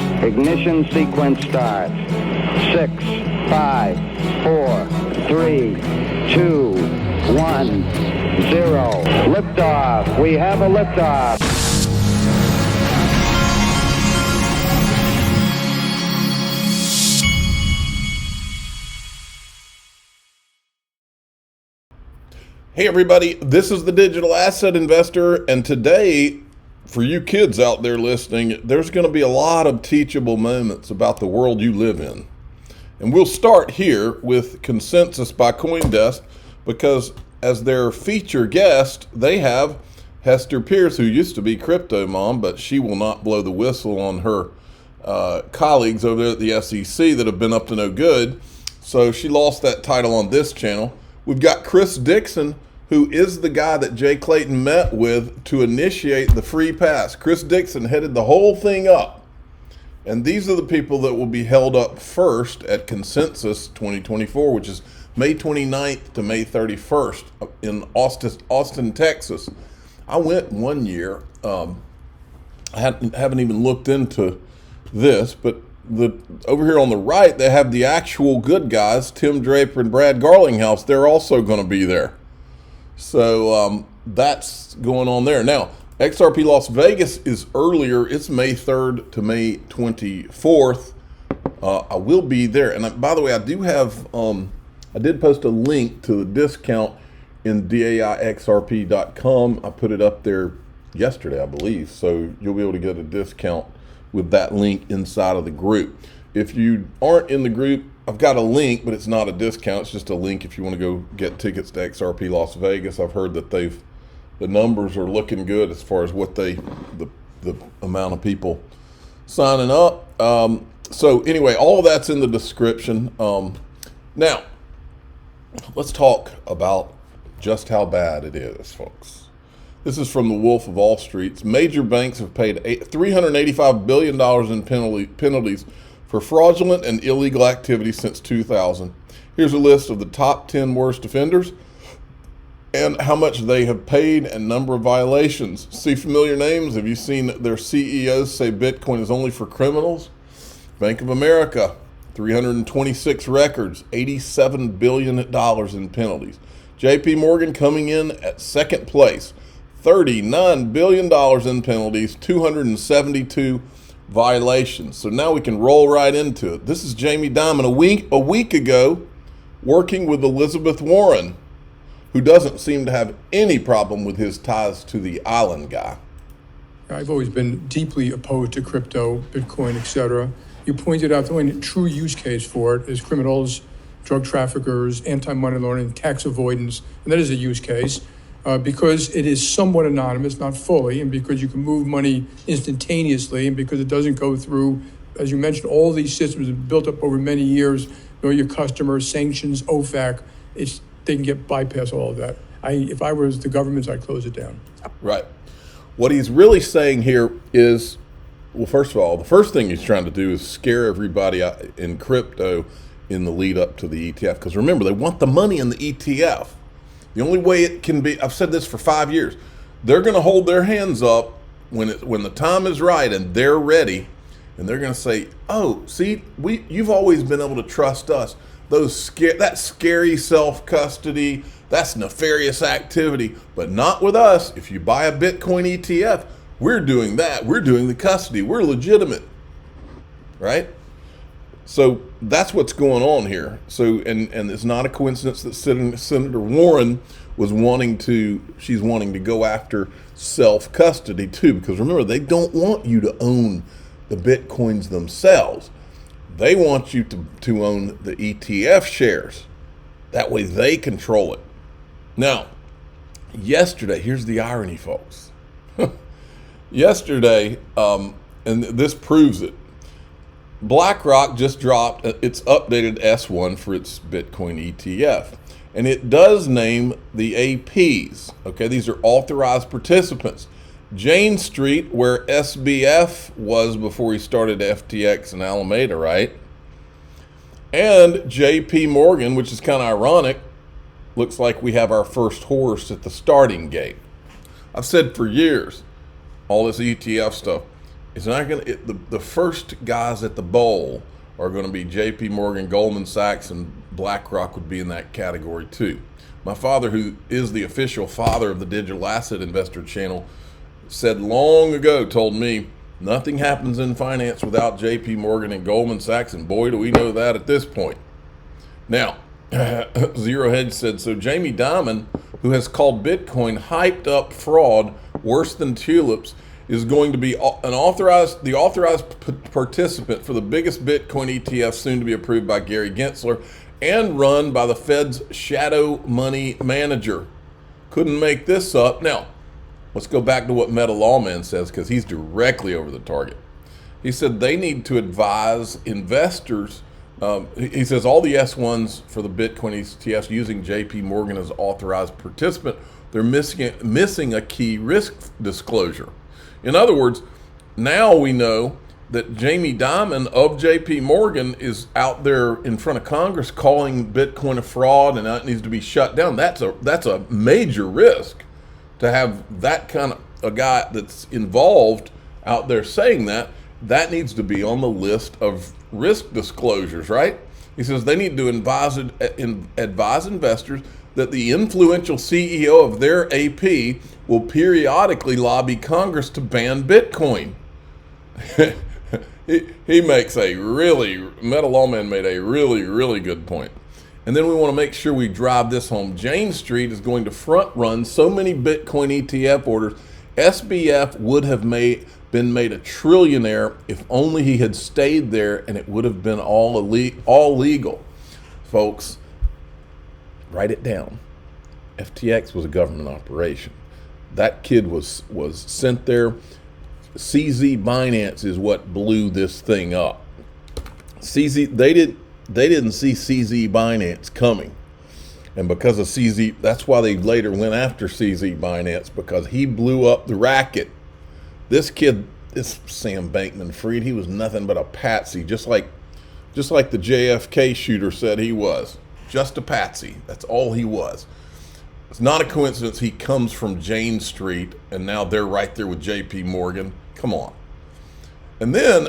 Ignition sequence start. 6, 5, 4, 3, 2, 1, 0. Liftoff. We have a liftoff. Hey everybody, this is the Digital Asset Investor, and today, for you kids out there listening, there's going to be a lot of teachable moments about the world you live in. And we'll start here with Consensus by CoinDesk, because as their feature guest, they have Hester Pierce, who used to be Crypto Mom, but she will not blow the whistle on her colleagues over there at the SEC that have been up to no good. So she lost that title on this channel. We've got Chris Dixon, who is the guy that Jay Clayton met with to initiate the free pass. Chris Dixon headed the whole thing up. And these are the people that will be held up first at Consensus 2024, which is May 29th to May 31st in Austin, Texas. I went one year. I haven't even looked into this, but over here on the right, they have the actual good guys, Tim Draper and Brad Garlinghouse. They're also going to be there. So that's going on there. Now, XRP Las Vegas is earlier. It's May 3rd to May 24th. I will be there. And by the way, I do have, I did post a link to the discount in DAIXRP.com. I put it up there yesterday, I believe. So you'll be able to get a discount with that link inside of the group. If you aren't in the group, I've got a link, but it's not a discount. It's just a link if you want to go get tickets to XRP Las Vegas. I've heard that the numbers are looking good as far as what the amount of people signing up. So anyway, all of that's in the description. Now, let's talk about just how bad it is, folks. This is from the Wolf of Wall Street. Major banks have paid $385 billion in penalties for fraudulent and illegal activity since 2000. Here's a list of the top 10 worst offenders and how much they have paid and number of violations. See familiar names? Have you seen their CEOs say Bitcoin is only for criminals? Bank of America, 326 records, $87 billion in penalties. JP Morgan coming in at second place, $39 billion in penalties, 272 violations. So now we can roll right into it. This is Jamie Dimon a week ago working with Elizabeth Warren, who doesn't seem to have any problem with his ties to the island guy. I've always been deeply opposed to crypto, Bitcoin, etc. You pointed out the only true use case for it is criminals, drug traffickers, anti-money laundering, tax avoidance, and that is a use case. Because it is somewhat anonymous, not fully, and because you can move money instantaneously, and because it doesn't go through, as you mentioned, all these systems have built up over many years, know your customers, sanctions, OFAC, they can get bypass all of that. If I was the government, I'd close it down. Right. What he's really saying here is, well, first of all, the first thing he's trying to do is scare everybody in crypto in the lead up to the ETF. Because remember, they want the money in the ETF. The only way it can be, I've said this for 5 years, they're going to hold their hands up when the time is right and they're ready, and they're going to say, "Oh, see, you've always been able to trust us. That scary self-custody, that's nefarious activity, but not with us. If you buy a Bitcoin ETF, we're doing that. We're doing the custody. We're legitimate." Right? So that's what's going on here. So, and it's not a coincidence that Senator Warren was wanting to go after self-custody too, because remember, they don't want you to own the Bitcoins themselves. They want you to own the ETF shares. That way they control it. Now, yesterday, here's the irony, folks. Yesterday, and this proves it, BlackRock just dropped its updated S1 for its Bitcoin ETF. And it does name the APs. Okay, these are authorized participants. Jane Street, where SBF was before he started FTX and Alameda, right? And JP Morgan, which is kind of ironic. Looks like we have our first horse at the starting gate. I've said for years, all this ETF stuff, It's not going to, the first guys at the bowl are going to be JP Morgan, Goldman Sachs, and BlackRock would be in that category too. My father, who is the official father of the Digital Asset Investor channel, said long ago, told me, nothing happens in finance without JP Morgan and Goldman Sachs, and boy, do we know that at this point. Now, Zero Hedge said, so Jamie Dimon, who has called Bitcoin hyped up fraud worse than tulips, is going to be the authorized participant for the biggest Bitcoin ETF soon to be approved by Gary Gensler and run by the Fed's shadow money manager. Couldn't make this up. Now, let's go back to what Meta Lawman says, because he's directly over the target. He said they need to advise investors. He says all the S1s for the Bitcoin ETFs using JP Morgan as authorized participant, they're missing a key risk disclosure. In other words, now we know that Jamie Dimon of JP Morgan is out there in front of Congress calling Bitcoin a fraud and that needs to be shut down. That's a major risk to have that kind of a guy that's involved out there saying that. That needs to be on the list of risk disclosures, right? He says they need to advise investors that the influential CEO of their AP will periodically lobby Congress to ban Bitcoin. He makes Meta Lawman made a really good point. And then we want to make sure we drive this home. Jane Street is going to front run so many Bitcoin ETF orders. SBF would have been made a trillionaire if only he had stayed there, and it would have been all legal. Folks, write it down. FTX was a government operation. That kid was sent there. CZ Binance is what blew this thing up. They didn't see CZ Binance coming. And because of CZ, that's why they later went after CZ Binance, because he blew up the racket. This kid, this Sam Bankman-Fried, he was nothing but a patsy, just like the JFK shooter said he was. Just a patsy. That's all he was. It's not a coincidence he comes from Jane Street, and now they're right there with JP Morgan. Come on. And then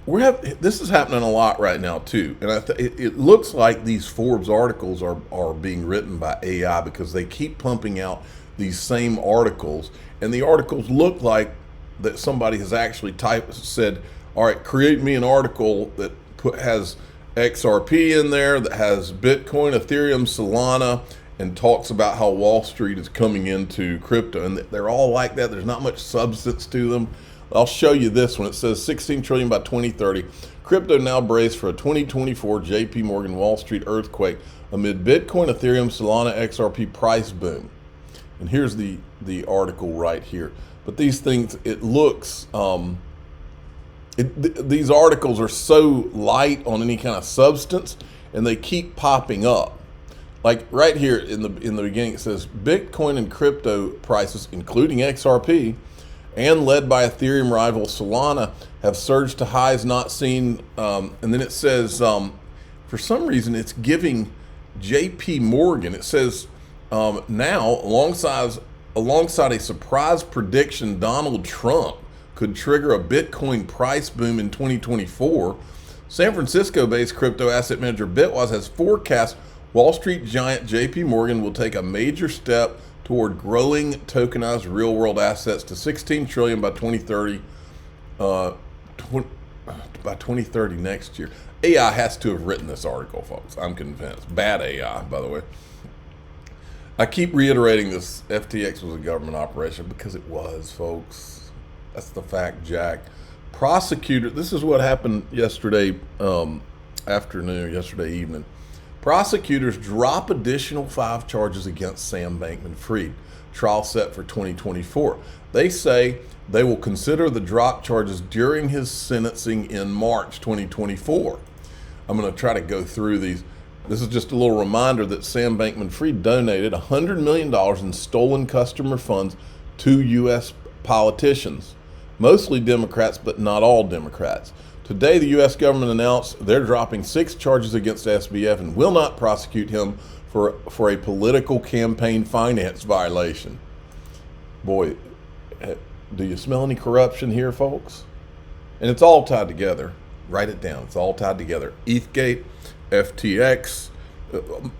this is happening a lot right now too, and it looks like these Forbes articles are being written by AI, because they keep pumping out these same articles, and the articles look like that somebody has actually said, all right, create me an article that has XRP in there, that has Bitcoin, Ethereum, Solana, and talks about how Wall Street is coming into crypto, and they're all like that. There's not much substance to them. I'll show you this one. It says 16 trillion by 2030. Crypto now braced for a 2024 JP Morgan Wall Street earthquake amid Bitcoin, Ethereum, Solana, XRP price boom. And here's the article right here. But these things, it looks, these articles are so light on any kind of substance, and they keep popping up. Like right here in the beginning, it says Bitcoin and crypto prices, including XRP, and led by Ethereum rival Solana, have surged to highs not seen. And then it says, for some reason, it's giving JP Morgan. It says now, alongside a surprise prediction, Donald Trump could trigger a Bitcoin price boom in 2024. San Francisco-based crypto asset manager Bitwise has forecast Wall Street giant JP Morgan will take a major step toward growing tokenized real-world assets to 16 trillion by 2030. By 2030 next year. AI has to have written this article, folks. I'm convinced. Bad AI, by the way. I keep reiterating this. FTX was a government operation, because it was, folks. That's the fact, Jack. Prosecutor. This is what happened yesterday yesterday evening. Prosecutors drop additional 5 charges against Sam Bankman-Fried. Trial set for 2024. They say they will consider the drop charges during his sentencing in March 2024. I'm going to try to go through these. This is just a little reminder that Sam Bankman-Fried donated $100 million in stolen customer funds to U.S. politicians, mostly Democrats, but not all Democrats. Today, the U.S. government announced they're dropping 6 charges against SBF and will not prosecute him for a political campaign finance violation. Boy, do you smell any corruption here, folks? And it's all tied together. Write it down. It's all tied together. ETHgate, FTX,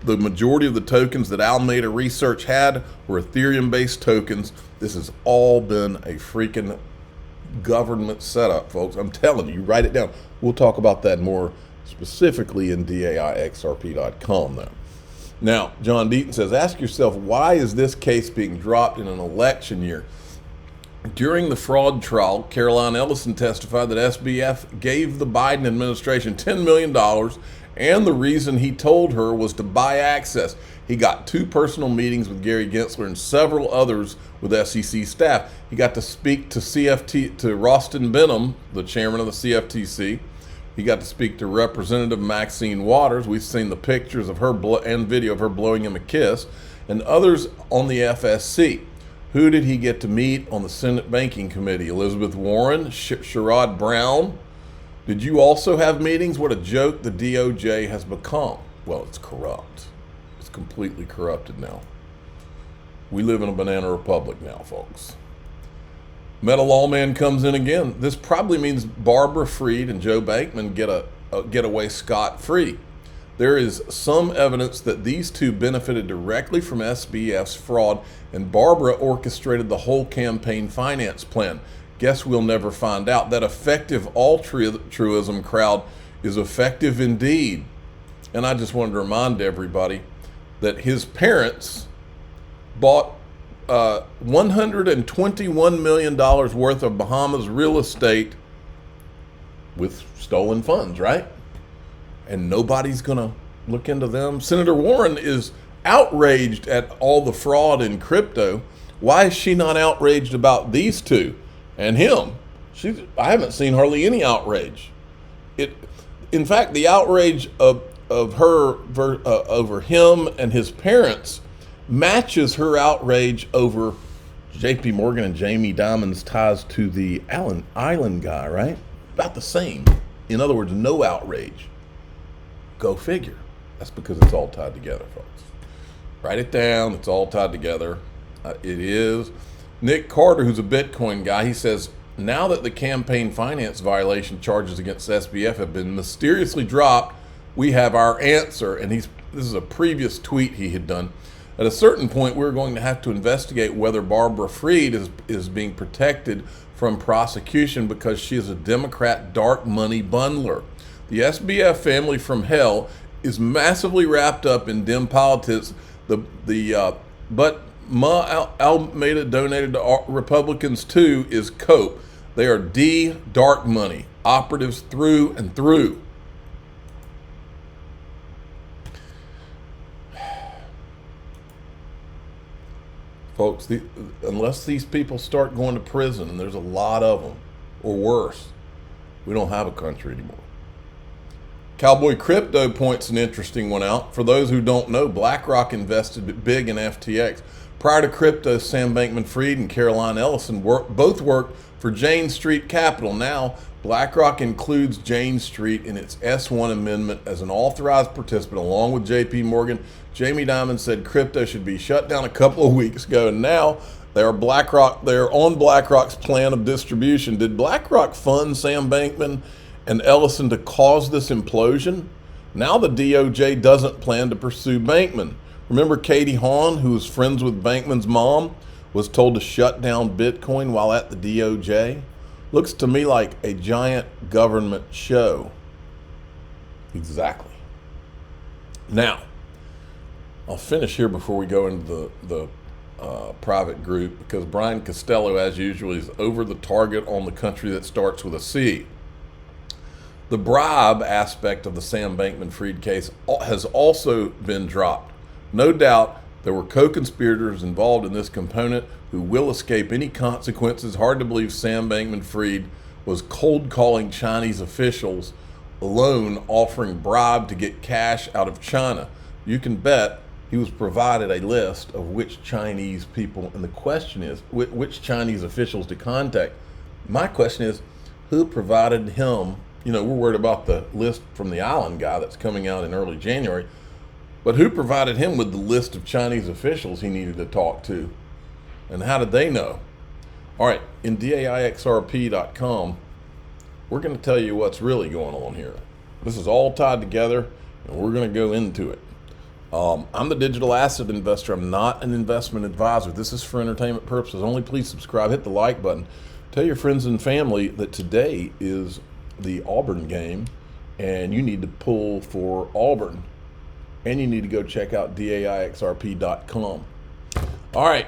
the majority of the tokens that Alameda Research had were Ethereum-based tokens. This has all been a freaking government setup, folks. I'm telling you, write it down. We'll talk about that more specifically in DAIXRP.com though. Now, John Deaton says, ask yourself, why is this case being dropped in an election year? During the fraud trial, Caroline Ellison testified that SBF gave the Biden administration $10 million, and the reason he told her was to buy access. He got 2 personal meetings with Gary Gensler and several others with SEC staff. He got to speak to Rostin Benham, the chairman of the CFTC. He got to speak to Representative Maxine Waters. We've seen the pictures of her and video of her blowing him a kiss, and others on the FSC. Who did he get to meet on the Senate Banking Committee? Elizabeth Warren, Sherrod Brown. Did you also have meetings? What a joke the DOJ has become. Well, it's corrupt. It's completely corrupted now. We live in a banana republic now, folks. Meta Lawman comes in again. This probably means Barbara Fried and Joe Bankman get away scot-free. There is some evidence that these two benefited directly from SBF's fraud, and Barbara orchestrated the whole campaign finance plan. Guess we'll never find out. That effective altruism crowd is effective indeed. And I just wanted to remind everybody that his parents bought $121 million worth of Bahamas real estate with stolen funds, right? And nobody's going to look into them. Senator Warren is outraged at all the fraud in crypto. Why is she not outraged about these two and him? I haven't seen hardly any outrage. In fact, the outrage of her over him and his parents matches her outrage over JP Morgan and Jamie Dimon's ties to the Island guy, right? About the same. In other words, no outrage. Go figure. That's because it's all tied together, folks. Write it down. It's all tied together. It is. Nick Carter, who's a Bitcoin guy, he says, now that the campaign finance violation charges against SBF have been mysteriously dropped, we have our answer. And this is a previous tweet he had done. At a certain point, we're going to have to investigate whether Barbara Fried is being protected from prosecution because she is a Democrat dark money bundler. The SBF family from hell is massively wrapped up in dim politics. But Ma Almeida donated to Republicans too is cope. They are dark money operatives through and through. Folks, unless these people start going to prison, and there's a lot of them, or worse, we don't have a country anymore. Cowboy Crypto points an interesting one out. For those who don't know, BlackRock invested big in FTX. Prior to crypto, Sam Bankman-Fried and Caroline Ellison both worked for Jane Street Capital. Now, BlackRock includes Jane Street in its S1 amendment as an authorized participant along with JP Morgan. Jamie Dimon said crypto should be shut down a couple of weeks ago, and now they're on BlackRock's plan of distribution. Did BlackRock fund Sam Bankman and Ellison to cause this implosion? Now the DOJ doesn't plan to pursue Bankman. Remember Katie Hawn, who was friends with Bankman's mom, was told to shut down Bitcoin while at the DOJ? Looks to me like a giant government show. Exactly. Now, I'll finish here before we go into the private group, because Brian Costello, as usual, is over the target on the country that starts with a C. The bribe aspect of the Sam Bankman-Fried case has also been dropped. No doubt there were co-conspirators involved in this component who will escape any consequences. Hard to believe Sam Bankman-Fried was cold calling Chinese officials alone, offering bribe to get cash out of China. You can bet he was provided a list of which Chinese people, and the question is, which Chinese officials to contact. My question is, who provided him? You know, we're worried about the list from the Island guy that's coming out in early January, but who provided him with the list of Chinese officials he needed to talk to? And how did they know? All right, in DAIXRP.com, we're going to tell you what's really going on here. This is all tied together, and we're going to go into it. I'm the digital asset investor. I'm not an investment advisor. This is for entertainment purposes only. Please subscribe, hit the like button. Tell your friends and family that today is the Auburn game, and you need to pull for Auburn. And you need to go check out daixrp.com. All right,